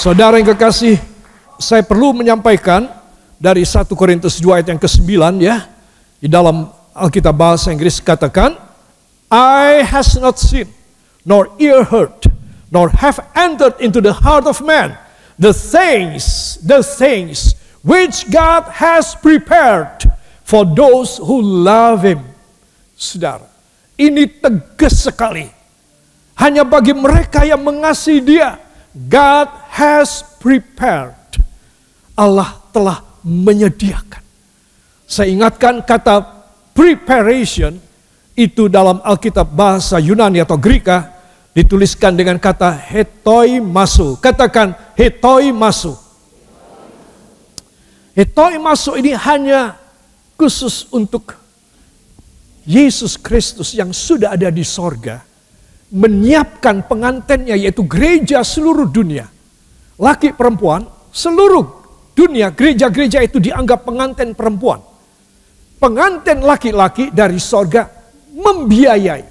Saudara yang kekasih, saya perlu menyampaikan dari 1 Korintus 2 ayat yang ke-9 ya. Di dalam Alkitab bahasa Inggris katakan, "Eye has not seen, nor ear heard, nor have entered into the heart of man the things which God has prepared for those who love Him." Saudara, ini tegas sekali. Hanya bagi mereka yang mengasihi Dia, God has prepared. Allah telah menyediakan. Saya ingatkan kata preparation itu dalam Alkitab bahasa Yunani atau Greka dituliskan dengan kata hetoimaso. Katakan hetoimaso. Hetoimaso ini hanya khusus untuk Yesus Kristus yang sudah ada di sorga, menyiapkan pengantinnya yaitu gereja seluruh dunia. Laki perempuan, seluruh dunia gereja-gereja itu dianggap pengantin perempuan. Pengantin laki-laki dari sorga membiayai,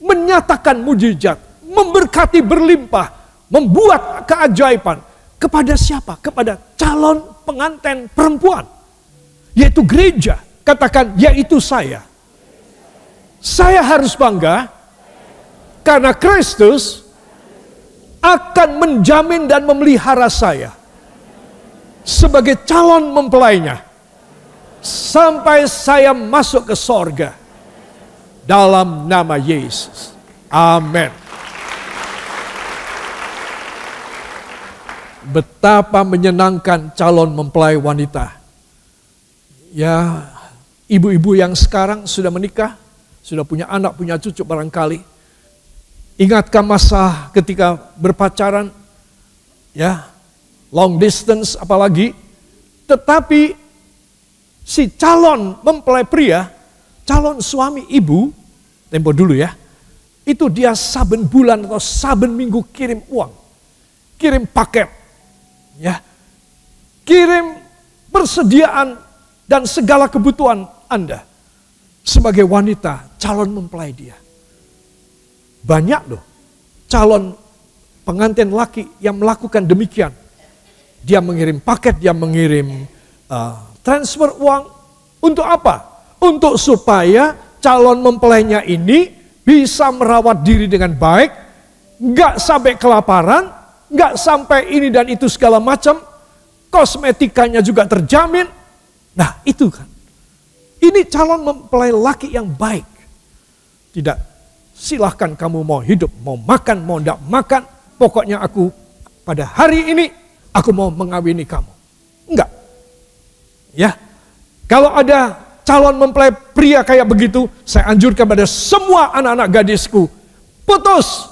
menyatakan mujizat, memberkati berlimpah, membuat keajaiban. Kepada siapa? Kepada calon pengantin perempuan. Yaitu gereja. Katakan, yaitu saya. Saya harus bangga karena Kristus akan menjamin dan memelihara saya sebagai calon mempelainya sampai saya masuk ke sorga dalam nama Yesus. Amin. Betapa menyenangkan calon mempelai wanita. Ya, ibu-ibu yang sekarang sudah menikah, sudah punya anak, punya cucu barangkali. Ingatkah masa ketika berpacaran, ya, long distance apalagi, tetapi si calon mempelai pria, calon suami ibu, tempo dulu ya, itu dia saben bulan atau saben minggu kirim uang, kirim paket, ya, kirim persediaan dan segala kebutuhan Anda sebagai wanita calon mempelai dia. Banyak loh calon pengantin laki yang melakukan demikian. Dia mengirim paket, dia mengirim transfer uang. Untuk apa? Untuk supaya calon mempelainya ini bisa merawat diri dengan baik, nggak sampai kelaparan, nggak sampai ini dan itu segala macam, kosmetikanya juga terjamin. Nah itu kan, ini calon mempelai laki yang baik. Tidak. Silahkan kamu mau hidup, mau makan, mau tidak makan. Pokoknya aku pada hari ini, aku mau mengawini kamu. Enggak. Ya, kalau ada calon mempelai pria kayak begitu, saya anjurkan pada semua anak-anak gadisku, putus.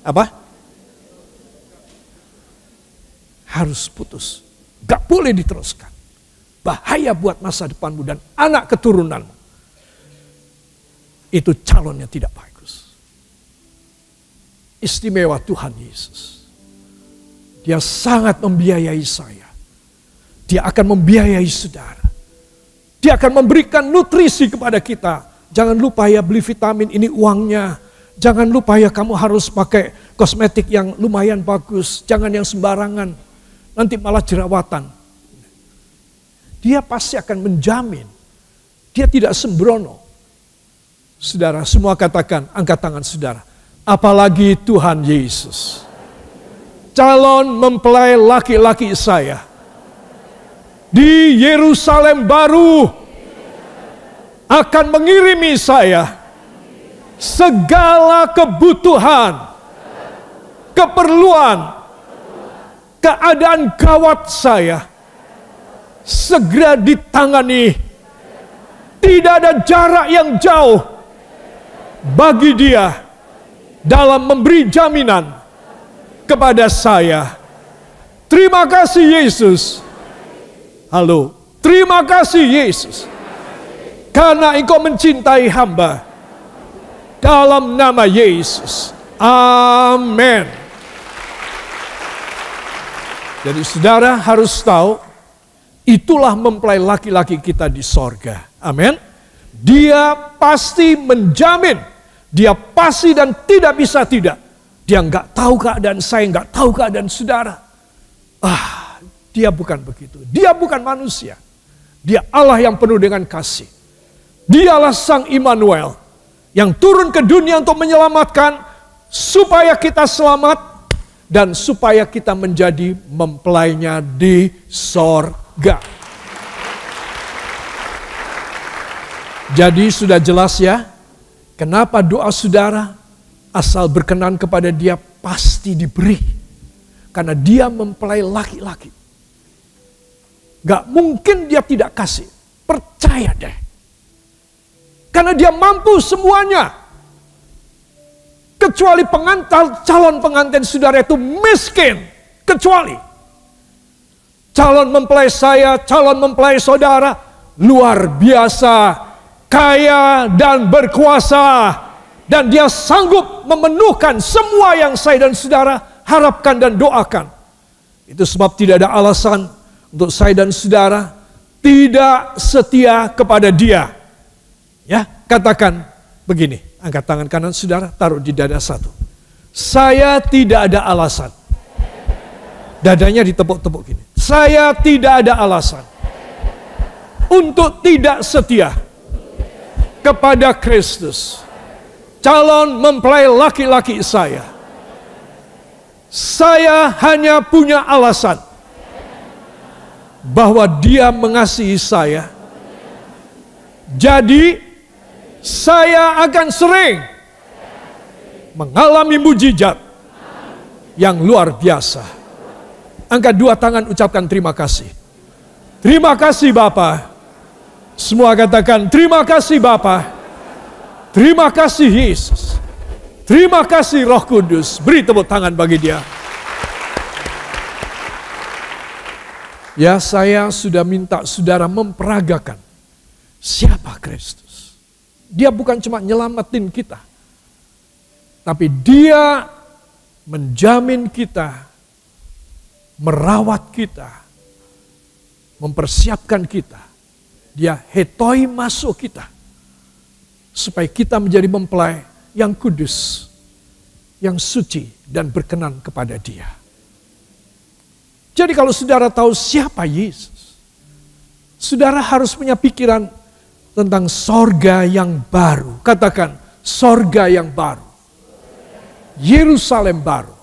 Apa? Harus putus. Gak boleh diteruskan. Bahaya buat masa depanmu dan anak keturunanmu. Itu calonnya tidak bagus. Istimewa Tuhan Yesus. Dia sangat membiayai saya. Dia akan membiayai saudara. Dia akan memberikan nutrisi kepada kita. Jangan lupa ya beli vitamin, ini uangnya. Jangan lupa ya kamu harus pakai kosmetik yang lumayan bagus. Jangan yang sembarangan. Nanti malah jerawatan. Dia pasti akan menjamin. Dia tidak sembrono. Saudara, semua katakan, angkat tangan saudara. Apalagi Tuhan Yesus. Calon mempelai laki-laki saya. Di Yerusalem baru. Akan mengirimi saya. Segala kebutuhan. Keperluan. Keadaan gawat saya. Segera ditangani. Tidak ada jarak yang jauh. Bagi dia dalam memberi jaminan kepada saya. Terima kasih Yesus. Halo, terima kasih Yesus. Karena Engkau mencintai hamba. Dalam nama Yesus. Amin. Jadi saudara harus tahu, itulah mempelai laki-laki kita di sorga. Amin. Dia pasti menjamin. Dia pasti dan tidak bisa tidak. Dia nggak tahu keadaan saya, nggak tahu keadaan saudara. Dia bukan begitu. Dia bukan manusia. Dia Allah yang penuh dengan kasih. Dialah Sang Immanuel yang turun ke dunia untuk menyelamatkan supaya kita selamat dan supaya kita menjadi mempelainya di sorga. Jadi sudah jelas ya, kenapa doa saudara asal berkenan kepada Dia pasti diberi. Karena Dia mempelai laki-laki. Gak mungkin Dia tidak kasih. Percaya deh. Karena Dia mampu semuanya. Kecuali calon pengantin saudara itu miskin. Kecuali calon mempelai saya, calon mempelai saudara luar biasa, kaya dan berkuasa. Dan dia sanggup memenuhkan semua yang saya dan saudara harapkan dan doakan. Itu sebab tidak ada alasan untuk saya dan saudara tidak setia kepada Dia. Ya, katakan begini, angkat tangan kanan saudara, taruh di dada satu. Saya tidak ada alasan. Dadanya ditepuk-tepuk gini. Saya tidak ada alasan untuk tidak setia kepada Kristus, calon mempelai laki-laki saya. Saya hanya punya alasan bahwa Dia mengasihi saya. Jadi saya akan sering mengalami mujizat yang luar biasa. Angkat dua tangan, ucapkan terima kasih. Terima kasih Bapa. Semua katakan terima kasih Bapa. Terima kasih Yesus. Terima kasih Roh Kudus. Beri tepuk tangan bagi Dia. Ya, saya sudah minta saudara memperagakan siapa Kristus. Dia bukan cuma nyelamatin kita, tapi Dia menjamin kita, merawat kita, mempersiapkan kita. Dia hetoi masuk kita. Supaya kita menjadi mempelai yang kudus, yang suci dan berkenan kepada Dia. Jadi kalau saudara tahu siapa Yesus, saudara harus punya pikiran tentang sorga yang baru. Katakan, sorga yang baru. Yerusalem baru.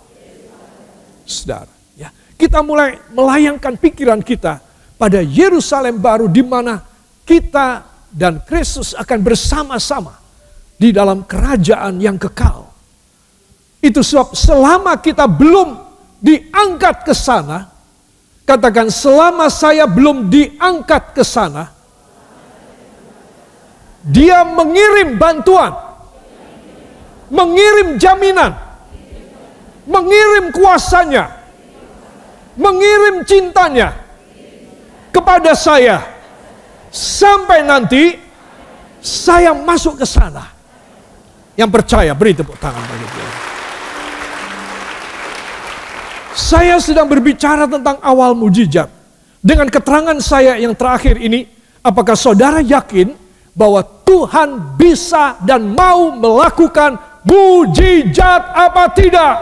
Saudara, ya, kita mulai melayangkan pikiran kita pada Yerusalem baru di mana kita dan Kristus akan bersama-sama di dalam kerajaan yang kekal. Itu sebab selama kita belum diangkat ke sana, katakan selama saya belum diangkat ke sana, Dia mengirim bantuan, mengirim jaminan, mengirim kuasanya, mengirim cintanya kepada saya. Sampai nanti saya masuk ke sana. Yang percaya beri tepuk tangan bagi Dia. Saya sedang berbicara tentang awal mujizat. Dengan keterangan saya yang terakhir ini, apakah saudara yakin bahwa Tuhan bisa dan mau melakukan mujizat apa tidak?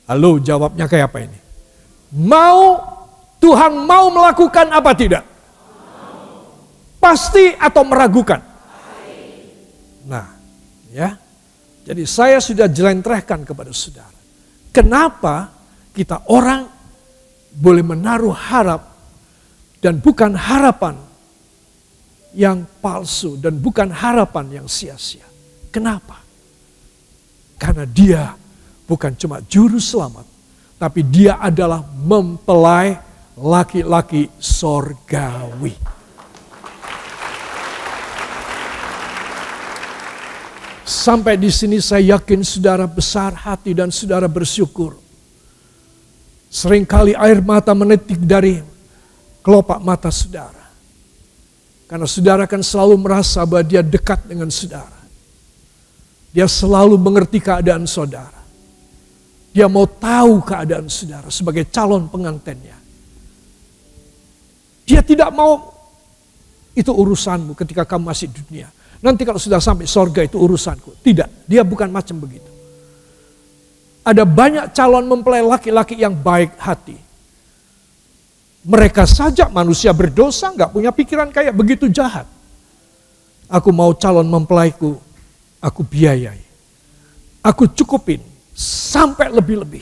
Halo, jawabnya kayak apa ini? Tuhan mau melakukan apa tidak? Pasti atau meragukan? Nah, ya. Jadi saya sudah jelentrehkan kepada saudara. Kenapa kita orang boleh menaruh harap dan bukan harapan yang palsu dan bukan harapan yang sia-sia. Kenapa? Karena Dia bukan cuma juru selamat, tapi Dia adalah mempelai laki-laki sorgawi. Sampai di sini saya yakin saudara besar hati dan saudara bersyukur. Seringkali air mata menetik dari kelopak mata saudara. Karena saudara kan selalu merasa bahwa Dia dekat dengan saudara. Dia selalu mengerti keadaan saudara. Dia mau tahu keadaan saudara sebagai calon pengantinnya. Dia tidak mau itu urusanmu ketika kamu masih di dunia. Nanti kalau sudah sampai sorga itu urusanku. Tidak, dia bukan macam begitu. Ada banyak calon mempelai laki-laki yang baik hati. Mereka saja manusia berdosa, gak punya pikiran kayak begitu jahat. Aku mau calon mempelaiku, aku biayai. Aku cukupin sampai lebih-lebih.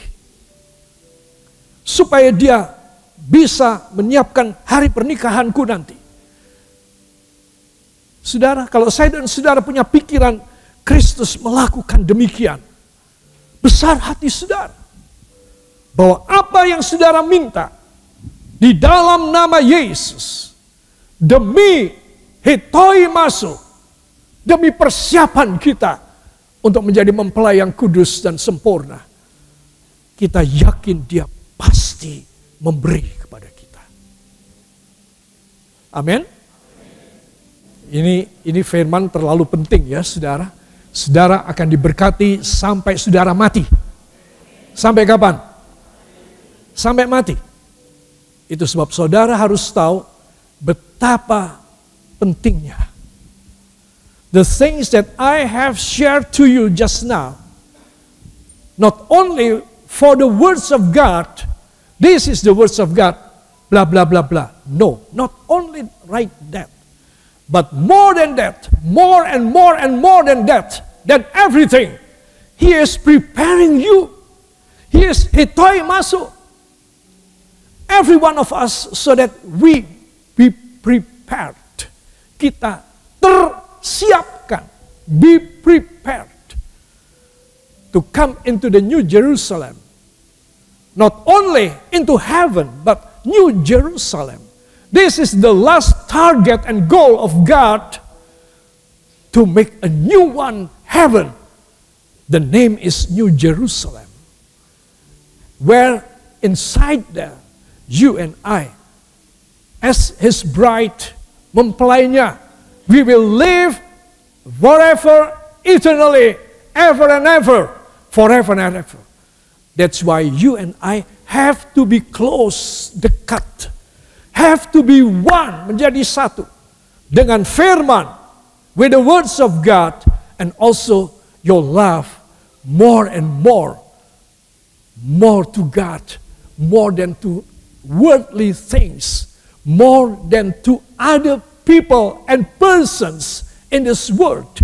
Supaya dia bisa menyiapkan hari pernikahanku nanti. Saudara, kalau saya dan saudara punya pikiran Kristus melakukan demikian, besar hati saudara. Bahwa apa yang saudara minta di dalam nama Yesus, demi hetoi masuk, demi persiapan kita untuk menjadi mempelai yang kudus dan sempurna, kita yakin dia pasti memberi kepada kita. Amin. Ini firman terlalu penting ya saudara. Saudara akan diberkati sampai saudara mati. Sampai kapan? Sampai mati. Itu sebab saudara harus tahu betapa pentingnya. The things that I have shared to you just now, not only for the words of God, this is the words of God, blah blah blah blah. No, not only right that. But more than that, more and more and more than that, than everything, He is preparing you. He is hetoi masuk. Every one of us so that we be prepared. Kita tersiapkan, be prepared to come into the New Jerusalem. Not only into heaven, but New Jerusalem. This is the last target and goal of God to make a new one heaven. The name is New Jerusalem. Where inside there, you and I, as His bride, mempelainya, we will live forever, eternally, ever and ever, forever and ever. That's why you and I have to be close, dekat. Have to be one, menjadi satu dengan firman, with the words of God, and also your love more and more to God, more than to worldly things, more than to other people and persons in this world.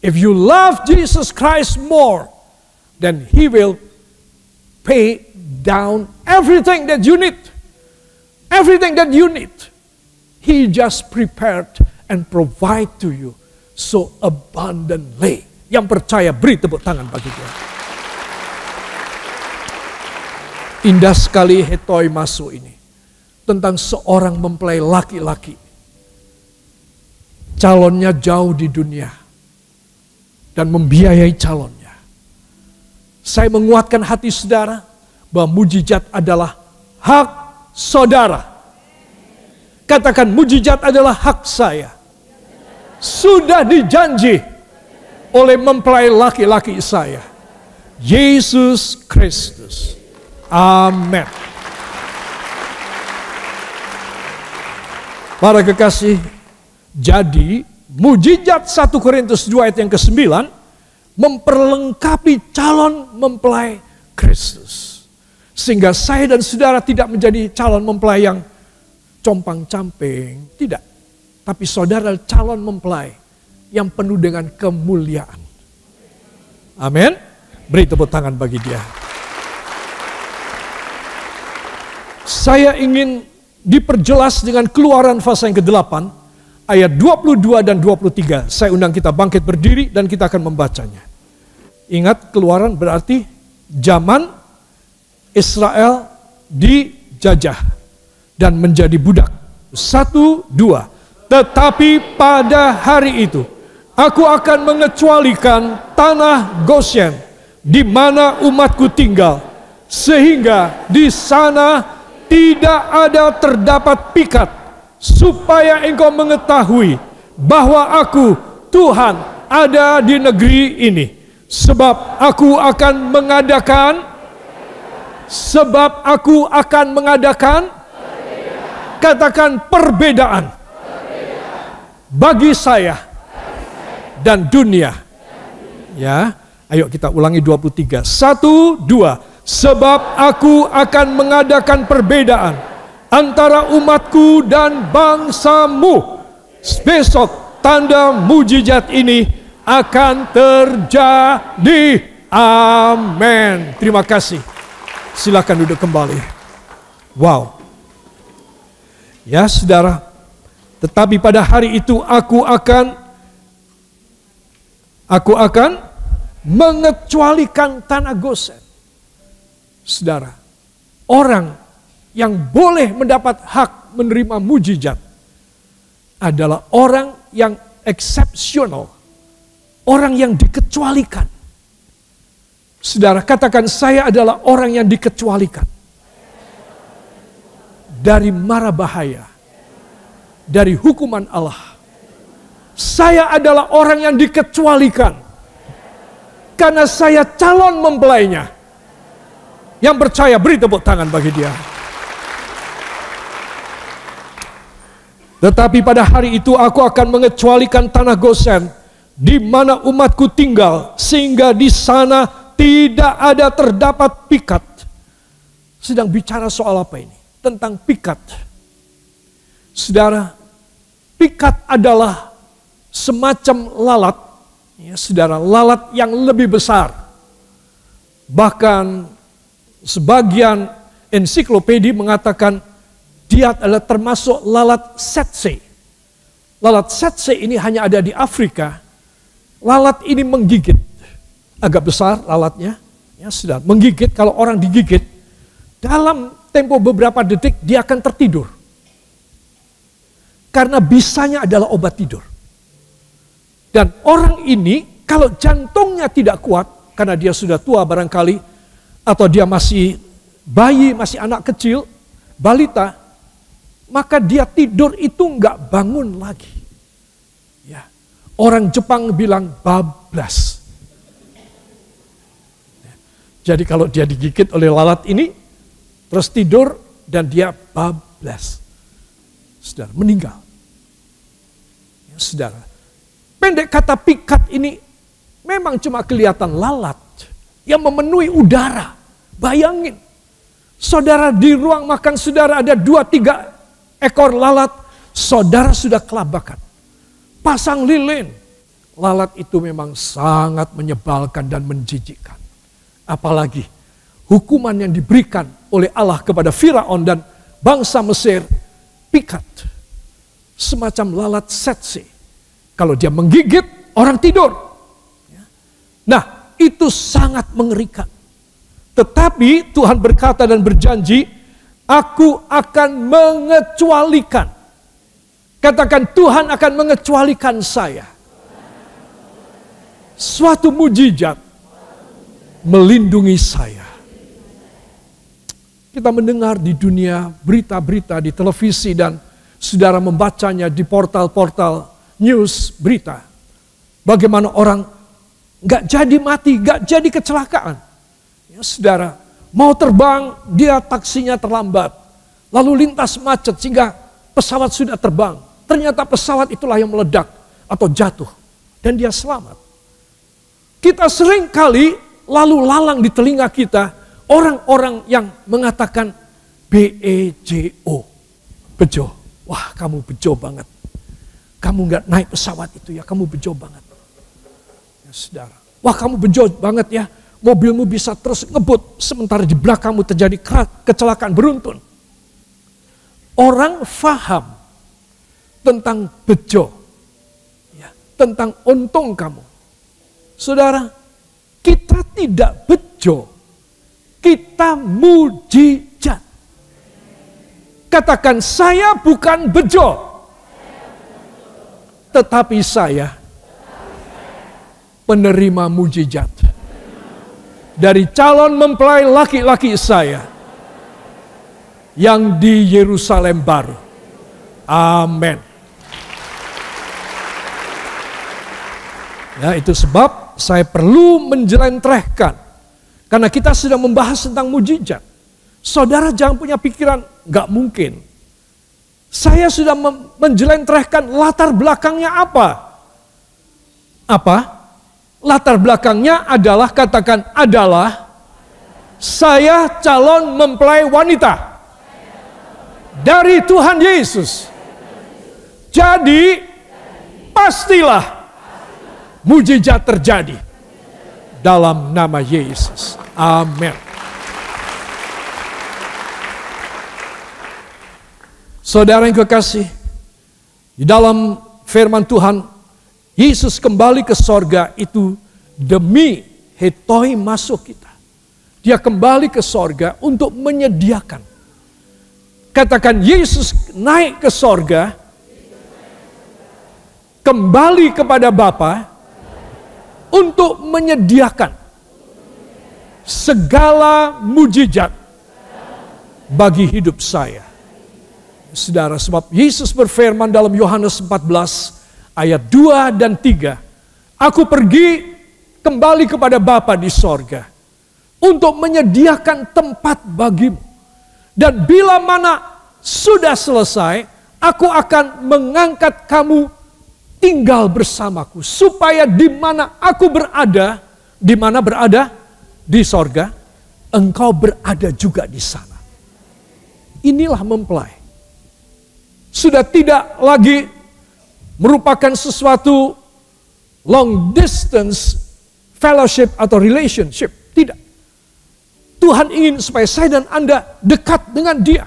If you love Jesus Christ more, then He will pay down everything that you need. Everything that you need, He just prepared and provide to you so abundantly. Yang percaya beri tepuk tangan bagi Dia. Indah sekali hetoi masuk ini. Tentang seorang mempelai laki-laki. Calonnya jauh di dunia. Dan membiayai calonnya. Saya menguatkan hati saudara bahwa mujizat adalah hak saudara. Katakan, mujizat adalah hak saya. Sudah dijanji oleh mempelai laki-laki saya, Yesus Kristus. Amin. Para kekasih, jadi mujizat 1 Korintus 2 ayat yang ke-9 memperlengkapi calon mempelai Kristus. Sehingga saya dan saudara tidak menjadi calon mempelai yang compang-camping. Tidak. Tapi saudara calon mempelai yang penuh dengan kemuliaan. Amin. Beri tepuk tangan bagi dia. Saya ingin diperjelas dengan Keluaran pasal yang ke-8. Ayat 22 dan 23. Saya undang kita bangkit berdiri dan kita akan membacanya. Ingat, Keluaran berarti zaman Israel dijajah dan menjadi budak. 1, 2. Tetapi pada hari itu, aku akan mengecualikan tanah Goshen, di mana umatku tinggal, sehingga di sana tidak ada terdapat pikat, supaya engkau mengetahui bahwa aku, Tuhan, ada di negeri ini. Sebab aku akan mengadakan katakan perbedaan bagi saya dan dunia. Ya, ayo kita ulangi 23. 1, 2. Sebab aku akan mengadakan perbedaan antara umatku dan bangsamu. Besok tanda mujizat ini akan terjadi. Amin. Terima kasih. Silakan duduk kembali. Wow. Ya, saudara. Tetapi pada hari itu aku akan mengecualikan tanah Gosen. Saudara, orang yang boleh mendapat hak menerima mujizat adalah orang yang eksepsional, orang yang dikecualikan. Saudara, katakan, saya adalah orang yang dikecualikan dari mara bahaya, dari hukuman Allah. Saya adalah orang yang dikecualikan karena saya calon mempelainya. Yang percaya beri tepuk tangan bagi dia. Tetapi pada hari itu aku akan mengecualikan tanah Gosen di mana umatku tinggal, sehingga di sana tidak ada terdapat pikat. Sedang bicara soal apa ini? Tentang pikat. Saudara, pikat adalah semacam lalat, ya, saudara, lalat yang lebih besar. Bahkan sebagian ensiklopedi mengatakan dia adalah termasuk lalat tsetse. Lalat tsetse ini hanya ada di Afrika. Lalat ini menggigit. Agak besar lalatnya, ya, saudara, menggigit. Kalau orang digigit, dalam tempo beberapa detik dia akan tertidur. Karena bisanya adalah obat tidur. Dan orang ini kalau jantungnya tidak kuat, karena dia sudah tua barangkali, atau dia masih bayi, masih anak kecil, balita, maka dia tidur itu enggak bangun lagi. Ya. Orang Jepang bilang bablas. Jadi kalau dia digigit oleh lalat ini, terus tidur dan dia bablas. Saudara, meninggal. Ya, saudara, pendek kata pikat ini memang cuma kelihatan lalat yang memenuhi udara. Bayangin, saudara di ruang makan saudara ada 2-3 ekor lalat, saudara sudah kelabakan. Pasang lilin, lalat itu memang sangat menyebalkan dan menjijikkan. Apalagi hukuman yang diberikan oleh Allah kepada Firaun dan bangsa Mesir, pikat. Semacam lalat tsetse. Kalau dia menggigit, orang tidur. Nah, itu sangat mengerikan. Tetapi Tuhan berkata dan berjanji, aku akan mengecualikan. Katakan, Tuhan akan mengecualikan saya. Suatu mujizat melindungi saya. Kita mendengar di dunia berita-berita di televisi dan saudara membacanya di portal-portal news berita. Bagaimana orang gak jadi mati, gak jadi kecelakaan. Ya, saudara, mau terbang, dia taksinya terlambat. Lalu lintas macet sehingga pesawat sudah terbang. Ternyata pesawat itulah yang meledak atau jatuh. Dan dia selamat. Kita sering kali lalu lalang di telinga kita orang-orang yang mengatakan BEJO. Bejo. Wah, kamu bejo banget. Kamu gak naik pesawat itu ya, kamu bejo banget. Ya, saudara. Wah, kamu bejo banget ya. Mobilmu bisa terus ngebut, sementara di belakangmu terjadi kecelakaan beruntun. Orang faham tentang bejo, ya, tentang untung kamu. Saudara, kita tidak bejo, kita mujizat. Katakan, saya bukan bejo, tetapi saya penerima mujizat. Dari calon mempelai laki-laki saya yang di Yerusalem baru. Amin. Ya, itu sebab saya perlu menjelentrehkan. Karena kita sudah membahas tentang mujizat. Saudara jangan punya pikiran, gak mungkin. Saya sudah menjelentrehkan latar belakangnya apa. Apa? Latar belakangnya adalah, katakan adalah, saya calon mempelai wanita dari Tuhan Yesus. Jadi pastilah mujizat terjadi dalam nama Yesus. Amin. Saudara yang kekasih, di dalam firman Tuhan, Yesus kembali ke sorga itu demi hetoi masuk kita. Dia kembali ke sorga untuk menyediakan. Katakan, Yesus naik ke sorga, kembali kepada Bapa untuk menyediakan segala mujizat bagi hidup saya. Saudara, sebab Yesus berfirman dalam Yohanes 14 ayat 2 dan 3. Aku pergi kembali kepada Bapa di sorga untuk menyediakan tempat bagimu. Dan bila mana sudah selesai, aku akan mengangkat kamu tinggal bersamaku. Supaya di mana aku berada, di mana berada? Di sorga, engkau berada juga di sana. Inilah mempelai. Sudah tidak lagi merupakan sesuatu long distance fellowship atau relationship. Tidak. Tuhan ingin supaya saya dan Anda dekat dengan Dia.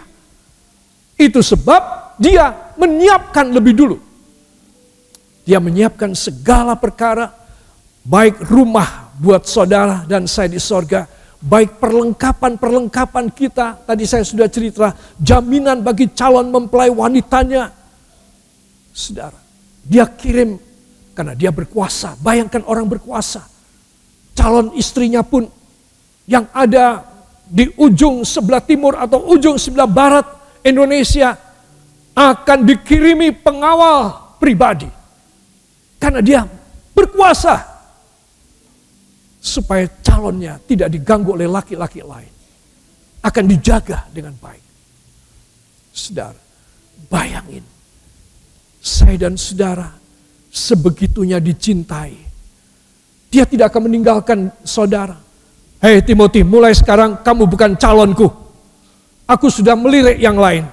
Itu sebab Dia menyiapkan lebih dulu. Dia menyiapkan segala perkara, baik rumah buat saudara dan saya di sorga, baik perlengkapan-perlengkapan kita. Tadi saya sudah cerita, jaminan bagi calon mempelai wanitanya. Saudara, Dia kirim karena Dia berkuasa. Bayangkan orang berkuasa. Calon istrinya pun yang ada di ujung sebelah timur atau ujung sebelah barat Indonesia akan dikirimi pengawal pribadi. Karena Dia berkuasa supaya calonnya tidak diganggu oleh laki-laki lain. Akan dijaga dengan baik. Saudara, bayangin. Saya dan saudara sebegitunya dicintai. Dia tidak akan meninggalkan saudara. Hei Timothy, mulai sekarang kamu bukan calonku. Aku sudah melirik yang lain.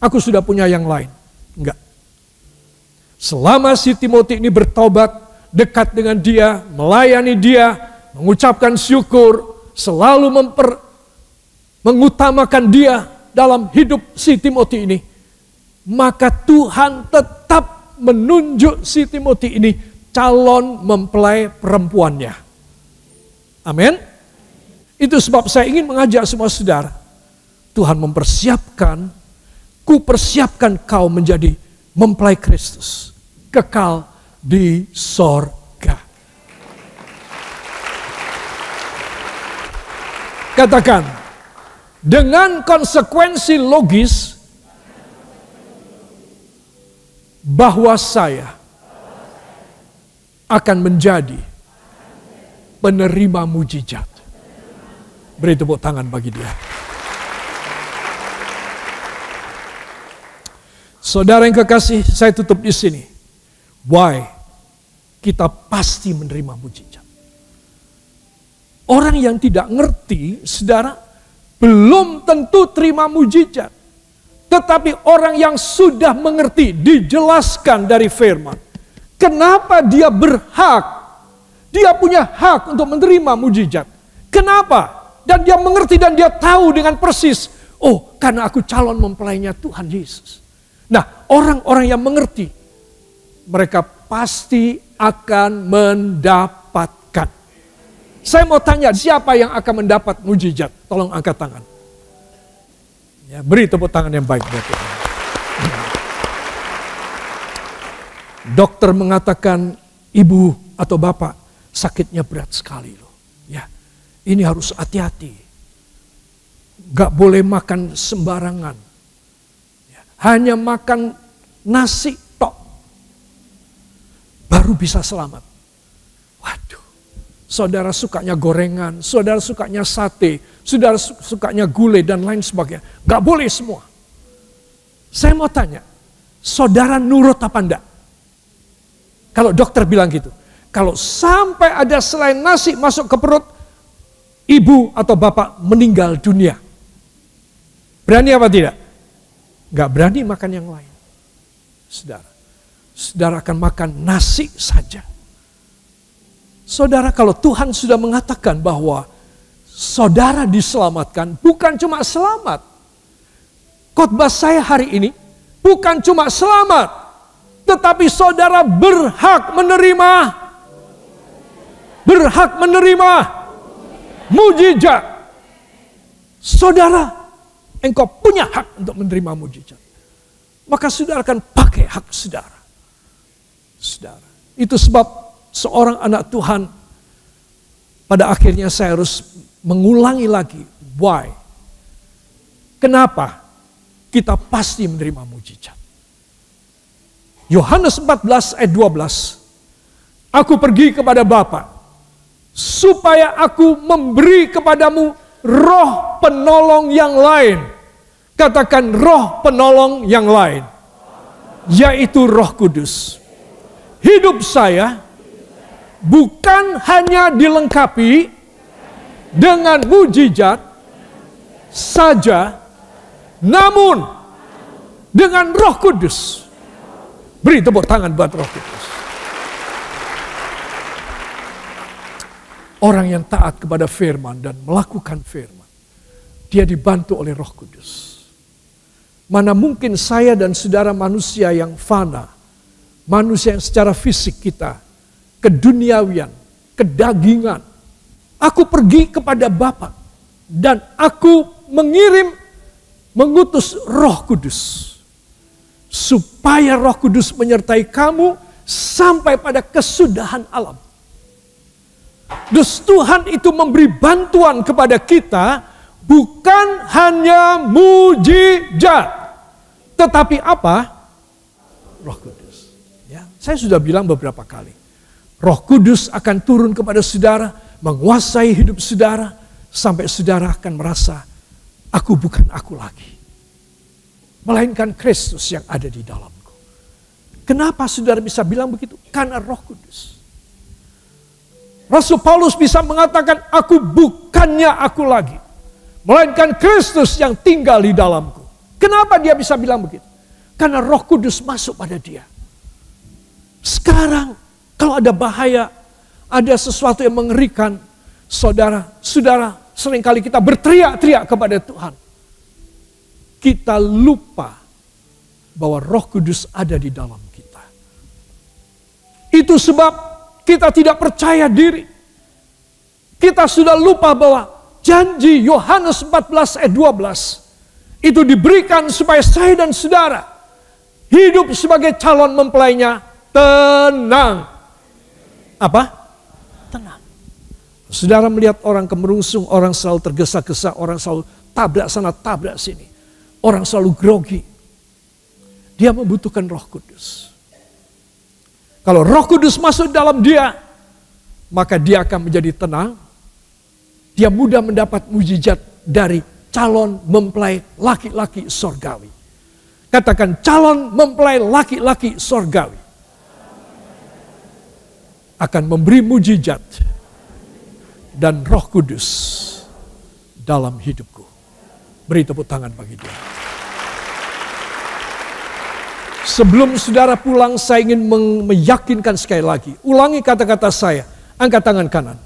Aku sudah punya yang lain. Enggak. Selama si Timothy ini bertobat, dekat dengan dia, melayani dia, mengucapkan syukur, selalu mengutamakan dia dalam hidup si Timothy ini, maka Tuhan tetap menunjuk si Timothy ini calon mempelai perempuannya. Amin. Itu sebab saya ingin mengajak semua saudara, Tuhan mempersiapkan, kupersiapkan kau menjadi mempelai Kristus, kekal di sorga. Katakan, dengan konsekuensi logis bahwa saya akan menjadi penerima mujizat. Beri tepuk tangan bagi dia. Saudara yang kekasih, saya tutup di sini. Why? Kita pasti menerima mujizat. Orang yang tidak ngerti, saudara, belum tentu terima mujizat. Tetapi orang yang sudah mengerti, dijelaskan dari firman. Kenapa dia berhak? Dia punya hak untuk menerima mujizat. Kenapa? Dan dia mengerti dan dia tahu dengan persis. Oh, karena aku calon mempelainya Tuhan Yesus. Nah, orang-orang yang mengerti, mereka pasti akan mendapatkan. Saya mau tanya, siapa yang akan mendapat mujizat? Tolong angkat tangan. Ya, beri tepuk tangan yang baik buat Tuhan. Dokter mengatakan, ibu atau bapak, sakitnya berat sekali loh. Ya, ini harus hati-hati. Gak boleh makan sembarangan. Ya, hanya makan nasi tok. Baru bisa selamat. Waduh, saudara sukanya gorengan, saudara sukanya sate, saudara sukanya gulai dan lain sebagainya. Gak boleh semua. Saya mau tanya, saudara nurut apa enggak? Kalau dokter bilang gitu, Kalau sampai ada selain nasi masuk ke perut, ibu atau bapak meninggal dunia. Berani apa tidak? Gak berani makan yang lain. Saudara akan makan nasi saja. Saudara, kalau Tuhan sudah mengatakan bahwa saudara diselamatkan, bukan cuma selamat. Khotbah saya hari ini bukan cuma selamat, tetapi saudara berhak menerima mujizat. Saudara, engkau punya hak untuk menerima mujizat. Maka saudara akan pakai hak saudara. Itu sebab seorang anak Tuhan, pada akhirnya saya harus mengulangi lagi. Why? Kenapa kita pasti menerima mujizat? Yohanes 14 ayat 12. Aku pergi kepada Bapa, supaya aku memberi kepadamu roh penolong yang lain. Katakan roh penolong yang lain, yaitu Roh Kudus. Hidup saya bukan hanya dilengkapi dengan mujizat saja, namun dengan Roh Kudus. Beri tepuk tangan buat Roh Kudus. Orang yang taat kepada firman dan melakukan firman, dia dibantu oleh Roh Kudus. Mana mungkin saya dan saudara manusia yang fana, manusia yang secara fisik kita, keduniawian, kedagingan. Aku pergi kepada Bapa dan aku mengutus Roh Kudus. Supaya Roh Kudus menyertai kamu sampai pada kesudahan alam. Dus Tuhan itu memberi bantuan kepada kita bukan hanya mujizat, tetapi apa? Roh Kudus. Ya, saya sudah bilang beberapa kali. Roh Kudus akan turun kepada saudara, menguasai hidup saudara, sampai saudara akan merasa, aku bukan aku lagi, melainkan Kristus yang ada di dalamku. Kenapa saudara bisa bilang begitu? Karena Roh Kudus. Rasul Paulus bisa mengatakan, aku bukannya aku lagi, melainkan Kristus yang tinggal di dalamku. Kenapa dia bisa bilang begitu? Karena Roh Kudus masuk pada dia. Sekarang kalau ada bahaya, ada sesuatu yang mengerikan, saudara, seringkali kita berteriak-teriak kepada Tuhan. Kita lupa bahwa Roh Kudus ada di dalam kita. Itu sebab kita tidak percaya diri. Kita sudah lupa bahwa janji Yohanes 14 ayat 12 itu diberikan supaya saya dan saudara hidup sebagai calon mempelainya tenang. Apa? Tenang. Saudara melihat orang kemerungsung, orang selalu tergesa-gesa, orang selalu tabrak sana, tabrak sini. Orang selalu grogi. Dia membutuhkan Roh Kudus. Kalau Roh Kudus masuk dalam dia, maka dia akan menjadi tenang. Dia mudah mendapat mujizat dari calon mempelai laki-laki sorgawi. Katakan calon mempelai laki-laki sorgawi akan memberi mujizat dan Roh Kudus dalam hidupku. Beri tepuk tangan bagi dia. Sebelum saudara pulang, saya ingin meyakinkan sekali lagi. Ulangi kata-kata saya. Angkat tangan kanan.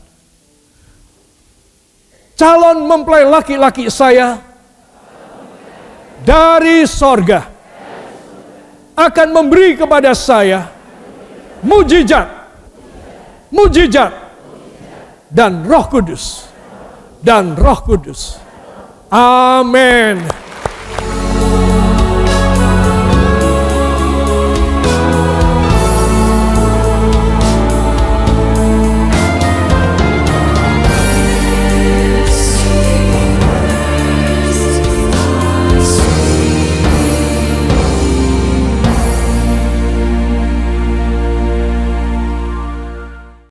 Calon mempelai laki-laki saya dari sorga akan memberi kepada saya mujizat dan Roh Kudus. Amin.